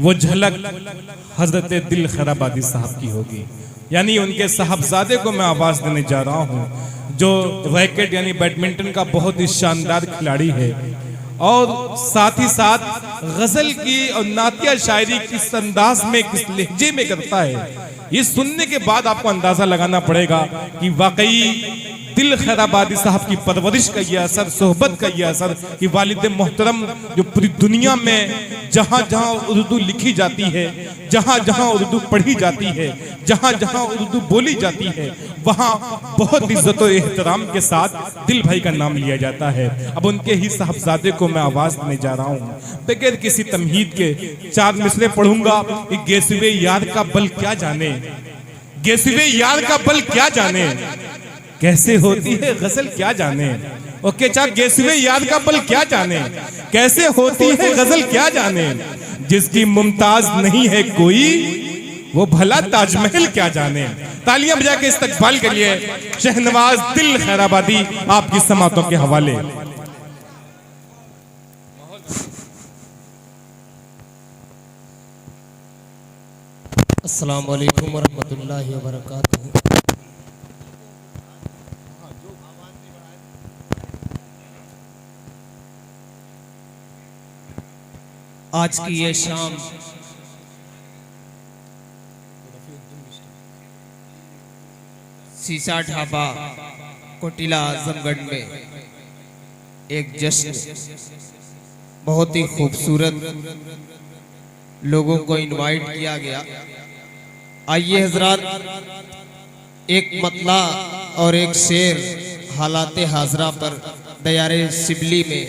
वो झलक हजरत दिल खैराबादी साहब की होगी। यानी उनके साहबजादे को मैं आवाज देने जा रहा हूं, जो रैकेट यानी बैडमिंटन का बहुत ही शानदार खिलाड़ी है और साथ ही साथ गजल की और नातिया शायरी किस अंदाज में, किस लहजे में करता है। ये सुनने के बाद आपको अंदाजा लगाना पड़ेगा कि वाकई दिल खैराबादी साहब की परवरिश का यह असर, सोहबत का यह असर कि वालिद मोहतरम जो पूरी दुनिया में जहां जहां उर्दू लिखी जाती है, जहां जहां उर्दू पढ़ी जाती है, जहां जहां उर्दू बोली जाती है, वहां बहुत इज्जत और एहतराम के साथ दिल भाई का नाम लिया जाता है। अब उनके ही साहबजादे को मैं आवाज देने जा रहा हूं। बगैर किसी तमहीद के 4 मिसरे पढ़ूंगा कि गेसुए यार का बल क्या जाने, गेसुए यार का बल क्या जाने, कैसे होती है गजल क्या जाने। ओके चा, गेसुए यार का बल क्या जाने, कैसे होती है गजल क्या जाने, जिसकी मुमताज नहीं है कोई वो भला ताजमहल क्या जाने। तालियां बजा के इस्तकबाल करिए शहनवाज दिल खैराबादी आपकी समातों के हवाले। अस्सलाम वालेकुम वरहमतुल्लाहि वबरकातुहू। आज की ये शाम सीसा ढाबा कोटिला आजमगढ़ में एक जश्न, बहुत ही खूबसूरत लोगों को इनवाइट किया गया। आइए हजरात, एक मतला और एक शेर हालाते हाजरा पर दयारे शिबली में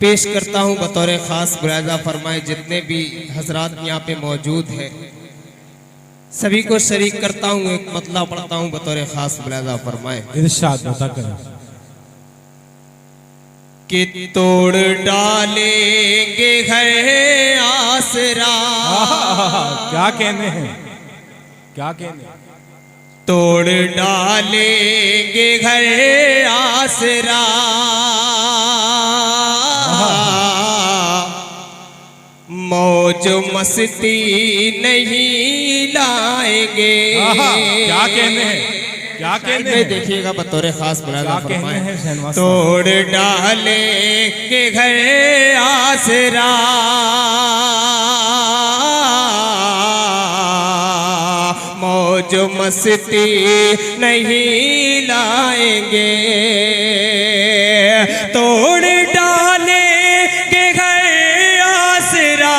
पेश करता हूं बतौर खास। बुराजा फरमाए जितने भी हजरात यहाँ पे मौजूद हैं सभी को शरीक करता हूं, एक मतला पढ़ता हूं बतौर खास। बुराजा फरमाए इरशाद अता करें कि तोड़ डालेंगे घर आसरा। क्या कहने हैं, क्या कहने हैं। तोड़ डालेंगे घर आसरा, मौज मस्ती नहीं लाएंगे। क्या कहने हैं, क्या कहने हैं। देखिएगा बतौर खास क्या कहने हैं शहनवाज साहब। तोड़ डालेंगे घर आसरा, मौज मस्ती नहीं लाएंगे। तोड़ डालेंगे घर आसरा,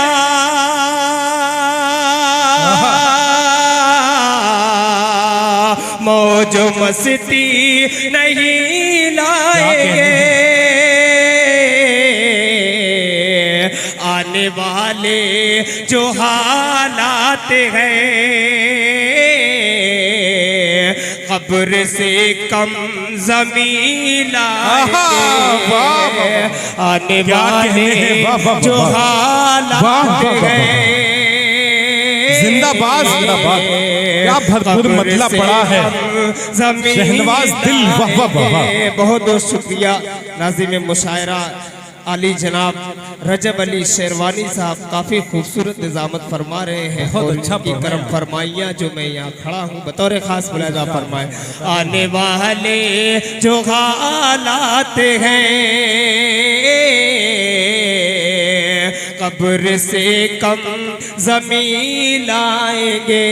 मौज मस्ती नहीं लाएंगे। आने वाले जो हालात हैं कब्र से कम ज़मीन लाएंगे। आने वाले जो हालात हैं, जिंदाबाद जिंदाबाद। क्या भरपूर मतला पड़ा है शहनवाज दिल। वाह वाह वाह। बहुत बहुत शुक्रिया नाज़िम मुशायरा अली जनाब रजब अली शेरवानी साहब, काफ़ी खूबसूरत निज़ामत फरमा रहे हैं। बहुत अच्छा की करम फरमाइयाँ जो मैं यहाँ खड़ा हूँ बतौर ख़ास मुलाज़ा फरमाए। आने वाले जो हालात हैं कब्र से कम ज़मीन लाएंगे।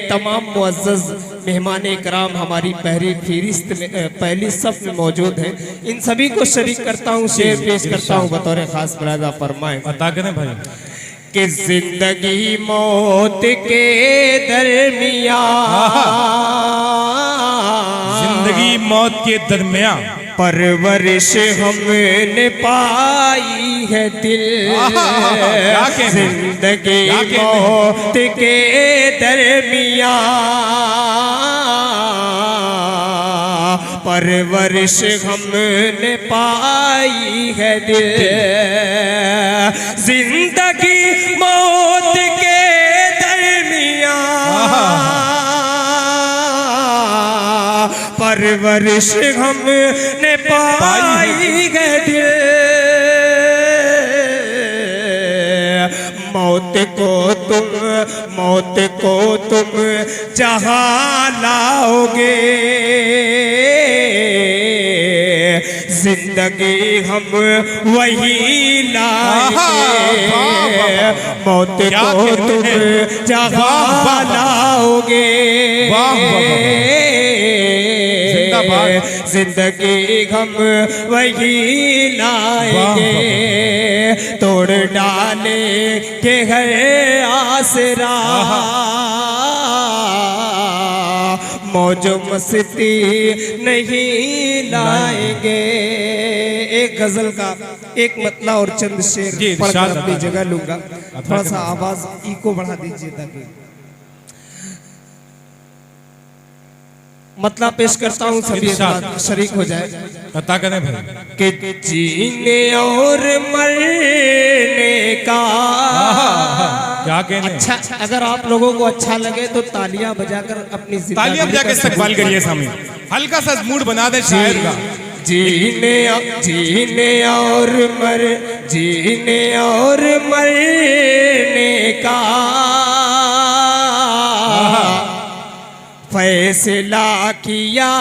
तमाम मुअज़्ज़ज़ मेहमान इकराम हमारी पहली फहरिस्त में पहली सफ में मौजूद हैं, इन सभी को शरीक करता हूँ, शेर पेश करता हूँ बतौर खास। मुलाज़ा फरमाए अता करें भाई कि जिंदगी मौत के दरमियान, जिंदगी मौत के दरमियान परवरिश हमने पाई है दिल। जिंदगी मौत के दरमियान परवरिश हमने पाई है दिल। जिंदगी मौत के दरमियान परवरिश हमने पाई है दिल। मौत को तुम जहाँ लाओगे, जिंदगी हम वही लाएंगे। मौत को तुम जहाँ लाओगे, जिंदगी हम वही लाएंगे। तोड़ डाले के हर आसरा, मौज मस्ती नहीं लाएंगे। एक गजल का एक मतला और चंद शेर पढ़कर अपनी जगह लूंगा। थोड़ा सा आवाज इको बढ़ा दीजिए ताकि मतलब पेश करता हूँ, सभी शरीक हो जाए। पता करें भाई कि जीने और मरने का क्या कहने। अच्छा, अगर आप लोगों को अच्छा लगे तो तालियां बजाकर अपनी तालियां बजा के इस्तकबाल करिए सामने, हल्का सा मूड बना दे शायर का। जीने और मरने का फैसला किया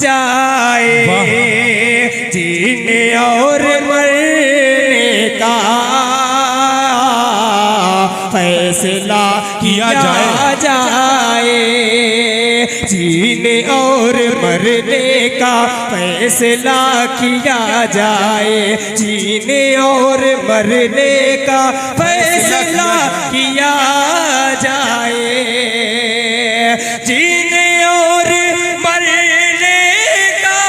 जाए, जीने और मरने का फैसला किया जाए, जीने और मरने का फैसला किया जाए, जीने और मरने का फैसला किया जाए, जीने और मरने का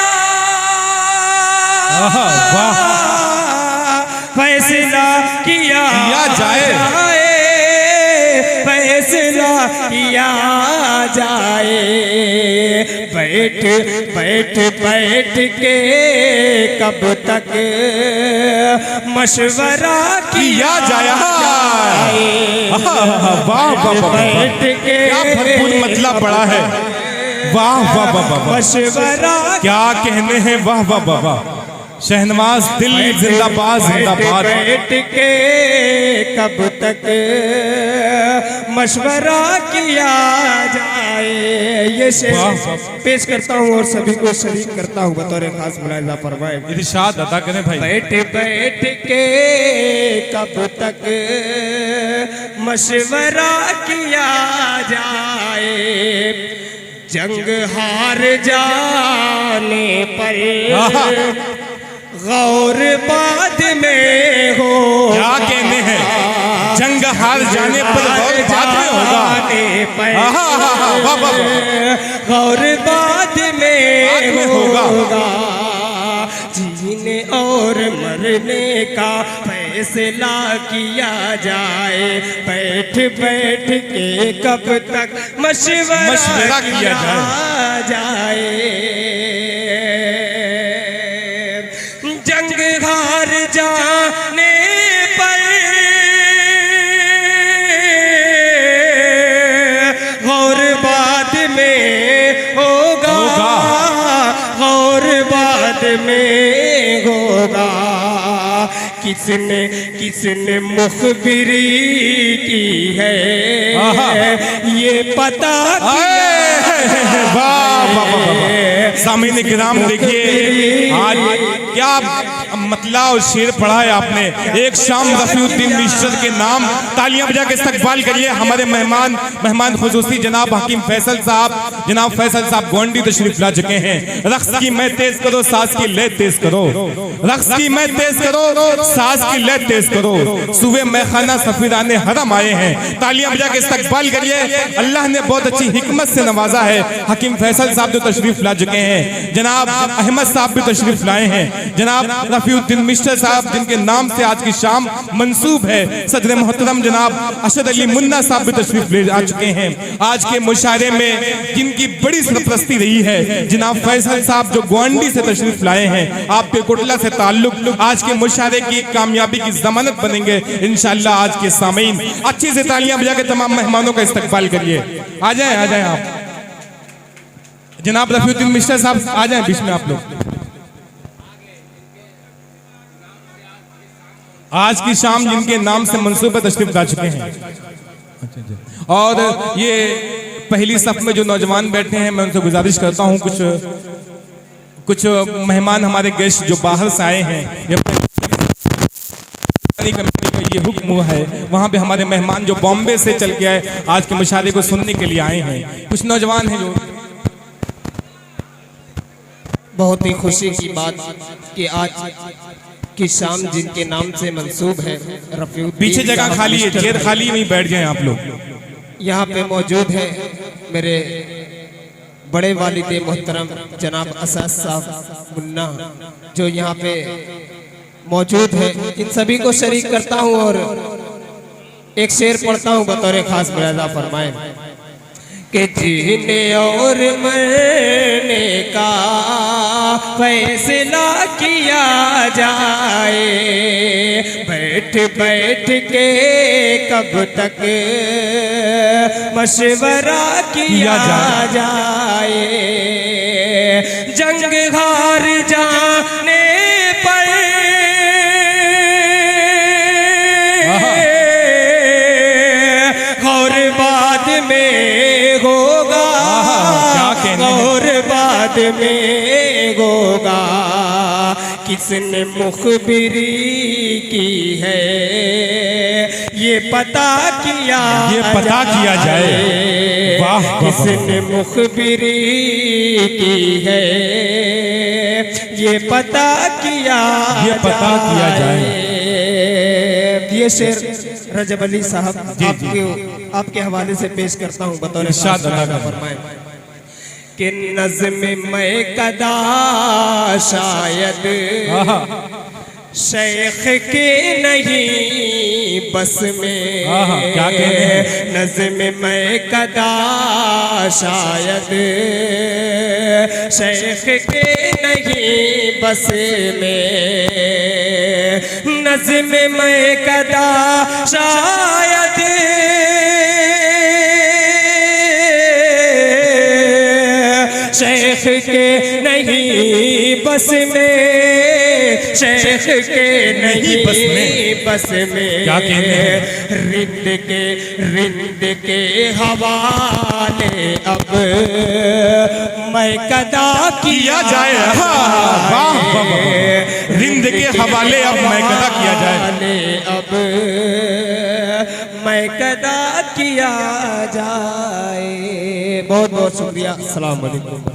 फैसला किया जाए, फैसला किया जाए। बैठ के कब तक मशवरा किया जाए। बैठ के मतलब बड़ा है। वाह वाह वाह वाह, मशवरा क्या कहने हैं। वाह वाह वाह वाह, शहनवाज दिल जिंदाबाद जिंदाबाद। बैठ के कब तक मशवरा किया जाए। ये शेर पेश करता हूँ और सभी को शरीक करता हूँ बतौर खास मुलाहिजा फरमाए। इरशाद अदा करें भाई। बैठ के कब तक मशवरा किया जाए, जंग हार जाने पर गौर बाद में हो। क्या कहने हैं, जंग हार जाने पर गौर बाद में होगा। गौर बाद में होगा, जीने और मरने का फैसला किया जाए। बैठ के कब तक मशवरा किया जाए। जंग हार जाने पर गौर बाद में होगा, गौर बाद में होगा। किसने मुखबिरी की है ये पता सामीन किराम देखिए, आज क्या मतला और शेर पढ़ा है आपने। एक शाम रफीउद्दीन मिश्र के नाम, तालियां बजा के इस्तकबाल करिए। हमारे मेहमान खुसूसी जनाब हकीम फैसल साहब गोंडी तशरीफ ला चुके हैं। रक्स की मैं तेज करो, सास की ले तेज करो, रक्स की मैं तेज करो, सास की ले तेज करो। सुबह मैखाना सफीराने हरम आए हैं, तालियां बजा के इस्तकबाल करिए। अल्लाह ने बहुत अच्छी हिकमत से नवाजा है। हकीम फैसल साहब जो तशरीफ ला चुके हैं, जनाब अहमद साहब भी तशरीफ लाए हैं, जनाब रफीउद्दीन मिश्र साहब जिनके नाम से आज की शाम मंसूब है, सदर मोहतरम जनाब अशद अली मुन्ना साहब भी तशरीफ ले आ चुके हैं। आज के मुशायरे में जिनकी बड़ी सरपरस्ती रही है, जनाब फैसल साहब जो ग्वांडी से तशरीफ लाए हैं, आपके कोटला से ताल्लुक आज के मुशायरे की कामयाबी की जमानत बनेंगे इंशाअल्लाह। आज के सामीन अच्छी से तालियां बजा के तमाम मेहमानों का इस्तकबाल करिए। आ जाएं आप जनाब रफीउद्दीन मिश्र साहब, आ जाएं बीच में आप लोग। आज की शाम जिनके नाम से मंसूबे तशरीफ ला चुके हैं, और ये पहली सफ में जो नौजवान बैठे हैं, मैं उनसे गुजारिश करता हूं, कुछ मेहमान हमारे गेस्ट जो बाहर से आए हैं, कंपनी का ये हुक्म हुआ है, वहां पे हमारे मेहमान जो बॉम्बे से चल के आए, आज के मुशायरे को सुनने के लिए आए हैं, कुछ नौजवान हैं जो बहुत ही खुशी की बात कि आज की शाम जिनके नाम से मंसूब है, रफीउद्दीन पीछे जगह खाली है, चेयर खाली, वहीं बैठ जाएं आप लोग। यहाँ पे मौजूद है मेरे बड़े वालिद मोहतरम जनाब असद साहब मुन्ना, जो यहाँ पे मौजूद है। इन सभी को शरीक करता हूँ और एक शेर पढ़ता हूँ बतौर खास मुलाजा फरमाए कि जीने और मरने का फैसला किया जाए, बैठ बैठ के कब तक मशवरा किया जाए, जंग हार जाने पर और बाद में होगा, और बाद में होगा, किसने मुखबिरी की है ये पता किया जाए। वाह, किसने मुखबिरी की है ये पता किया जाए। ये शेर रजब अली साहब आपके हवाले से पेश करता हूँ बतौर फरमाए कि नज़्म मैं कदा शायद शेख के नहीं बस में, क्या कहने हैं? नज़्म मैं कदा शायद शेख के नहीं बस में, नज़्म मैं कदा शायद शेख के नहीं बस में, शेख के नहीं बस में, क्या कहते हैं? रिंद के हवाले अब मैं कदा किया जाए, रिंद के हवाले अब मैं कदा किया जाए, अब मैं कदा किया जाए। बहुत बहुत शुक्रिया। अस्सलाम वालेकुम।